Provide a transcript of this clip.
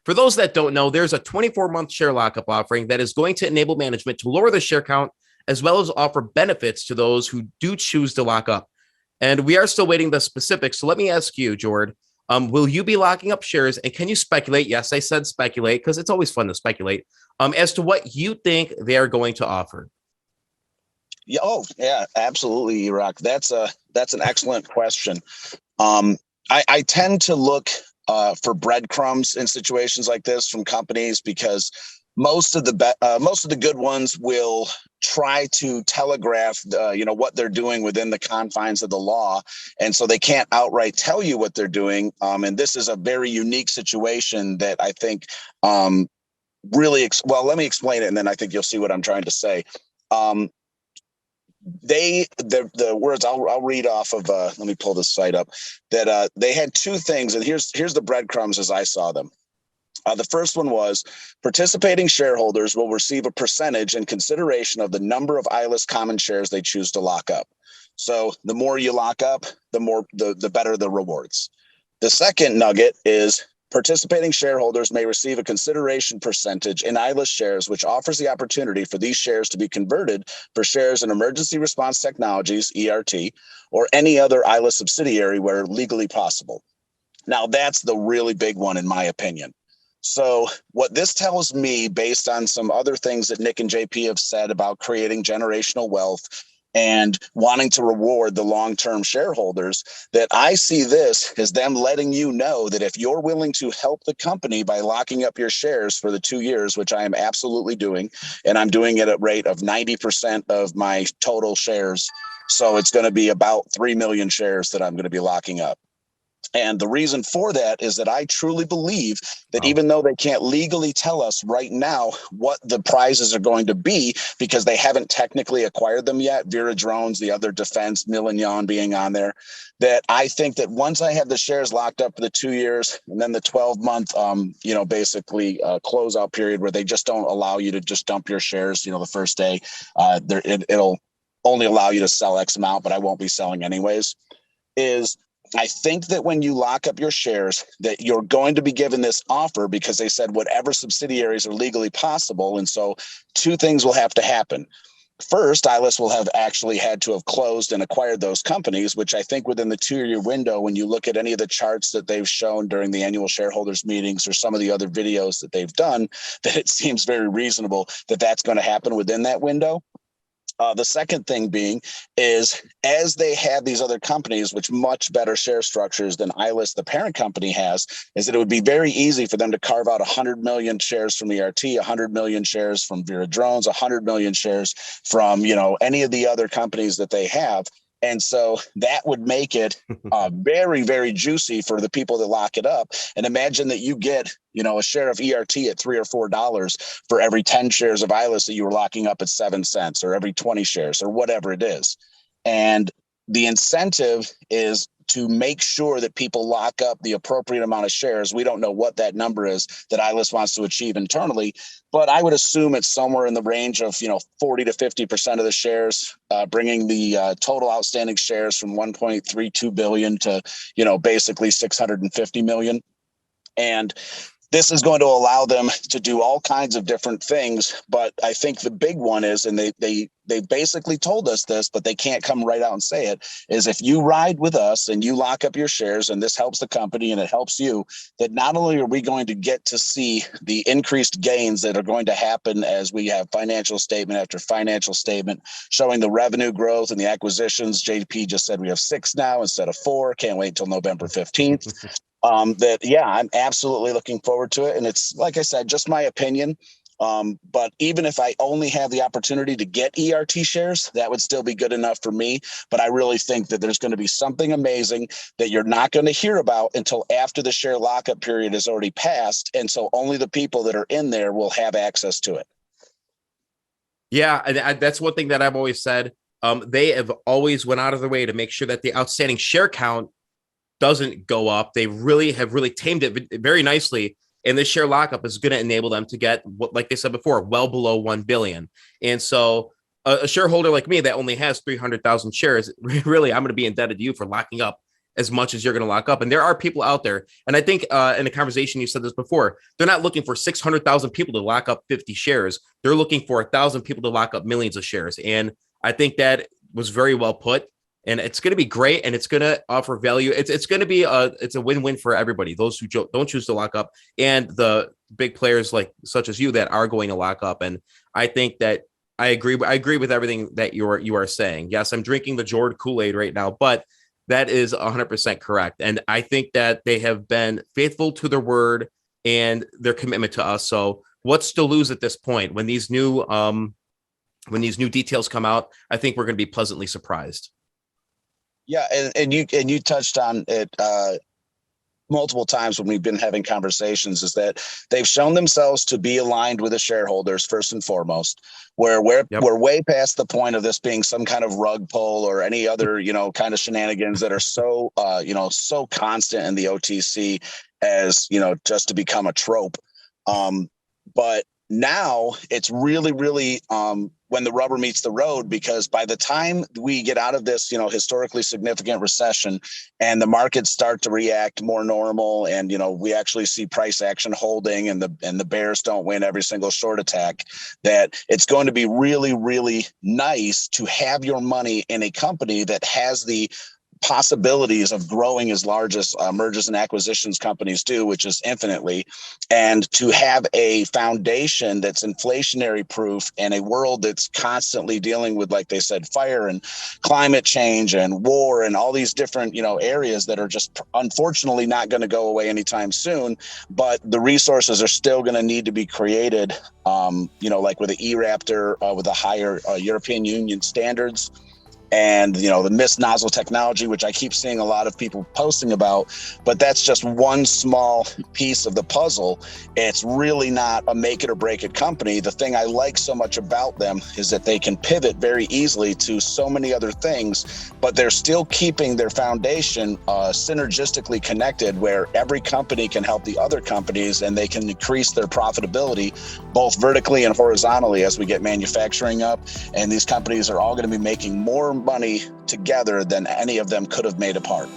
For those that don't know, there's a 24-month share lockup offering that is going to enable management to lower the share count as well as offer benefits to those who do choose to lock up. And we are still waiting the specifics. So let me ask you, Jord, will you be locking up shares? And can you speculate? Yes, I said speculate because it's always fun to speculate as to what you think they are going to offer. Yeah, yeah, absolutely, Iraq. That's an excellent question. I tend to look for breadcrumbs in situations like this from companies because most of the good ones will try to telegraph what they're doing within the confines of the law, and so they can't outright tell you what they're doing. And this is a very unique situation that I think really let me explain it, and then I think you'll see what I'm trying to say. The words I'll read off of let me pull this site up, that they had two things, and here's the breadcrumbs as I saw them. The first one was participating shareholders will receive a percentage in consideration of the number of Ilus common shares they choose to lock up. So the more you lock up, the better the rewards. The second nugget is participating shareholders may receive a consideration percentage in Ilus shares, which offers the opportunity for these shares to be converted for shares in Emergency Response Technologies, ERT, or any other Ilus subsidiary where legally possible. Now, that's the really big one, in my opinion. So what this tells me, based on some other things that Nick and JP have said about creating generational wealth and wanting to reward the long-term shareholders, that I see this as them letting you know that if you're willing to help the company by locking up your shares for the 2 years, which I am absolutely doing, and I'm doing it at a rate of 90% of my total shares. So it's going to be about 3 million shares that I'm going to be locking up. And the reason for that is that I truly believe that even though they can't legally tell us right now what the prizes are going to be because they haven't technically acquired them yet, Vera Drones, the other defense, Millignon being on there, that I think that once I have the shares locked up for the 2 years and then the 12-month, basically closeout period where they just don't allow you to just dump your shares, the first day, it'll only allow you to sell X amount, but I won't be selling anyways, is I think that when you lock up your shares, that you're going to be given this offer because they said whatever subsidiaries are legally possible. And so two things will have to happen. First, Ilus will have actually had to have closed and acquired those companies, which I think within the 2-year window, when you look at any of the charts that they've shown during the annual shareholders meetings or some of the other videos that they've done, that it seems very reasonable that that's going to happen within that window. The second thing being is as they have these other companies, which much better share structures than Ilus, the parent company, has, is that it would be very easy for them to carve out 100 million shares from ERT, 100 million shares from Vera Drones, 100 million shares from, any of the other companies that they have. And so that would make it very, very juicy for the people that lock it up. And imagine that you get, a share of ERT at $3 or $4 for every 10 shares of Ilus that you were locking up at 7 cents, or every 20 shares, or whatever it is. And the incentive is to make sure that people lock up the appropriate amount of shares. We don't know what that number is that Ilus wants to achieve internally, but I would assume it's somewhere in the range of 40 to 50% of the shares, bringing the total outstanding shares from 1.32 billion to basically 650 million. And this is going to allow them to do all kinds of different things. But I think the big one is, and they basically told us this, but they can't come right out and say it, is if you ride with us and you lock up your shares and this helps the company and it helps you, that not only are we going to get to see the increased gains that are going to happen as we have financial statement after financial statement showing the revenue growth and the acquisitions. JP just said we have 6 now instead of 4. Can't wait until November 15th. I'm absolutely looking forward to it. And it's, like I said, just my opinion. But even if I only have the opportunity to get ERT shares, that would still be good enough for me. But I really think that there's going to be something amazing that you're not going to hear about until after the share lockup period is already passed. And so only the people that are in there will have access to it. Yeah, that's one thing that I've always said. They have always went out of their way to make sure that the outstanding share count doesn't go up. They have really tamed it very nicely. And this share lockup is going to enable them to get, what, like they said before, well below 1 billion. And so a shareholder like me that only has 300,000 shares, really, I'm going to be indebted to you for locking up as much as you're going to lock up. And there are people out there. And I think in the conversation, you said this before, they're not looking for 600,000 people to lock up 50 shares. They're looking for 1,000 people to lock up millions of shares. And I think that was very well put. And it's going to be great, and it's going to offer value. It's going to be it's a win-win for everybody. Those who don't choose to lock up, and the big players such as you that are going to lock up. And I think that I agree with everything that you are saying. Yes, I'm drinking the Jord Kool-Aid right now, but that is 100% correct. And I think that they have been faithful to their word and their commitment to us. So what's to lose at this point when these new details come out? I think we're going to be pleasantly surprised. Yeah, and you touched on it multiple times when we've been having conversations, is that they've shown themselves to be aligned with the shareholders first and foremost. We're way past the point of this being some kind of rug pull or any other kind of shenanigans that are so so constant in the OTC as just to become a trope. But now it's really when the rubber meets the road, because by the time we get out of this, historically significant recession and the markets start to react more normal, and, we actually see price action holding and the bears don't win every single short attack, that it's going to be really nice to have your money in a company that has the possibilities of growing as large as mergers and acquisitions companies do, which is infinitely, and to have a foundation that's inflationary proof in a world that's constantly dealing with, like they said, fire and climate change and war and all these different areas that are just unfortunately not going to go away anytime soon, but the resources are still going to need to be created, like with the E-Raptor, with the higher European Union standards, and the mist nozzle technology, which I keep seeing a lot of people posting about, but that's just one small piece of the puzzle. It's really not a make it or break it company. The thing I like so much about them is that they can pivot very easily to so many other things, but they're still keeping their foundation synergistically connected, where every company can help the other companies and they can increase their profitability both vertically and horizontally as we get manufacturing up. And these companies are all going to be making more money together than any of them could have made apart.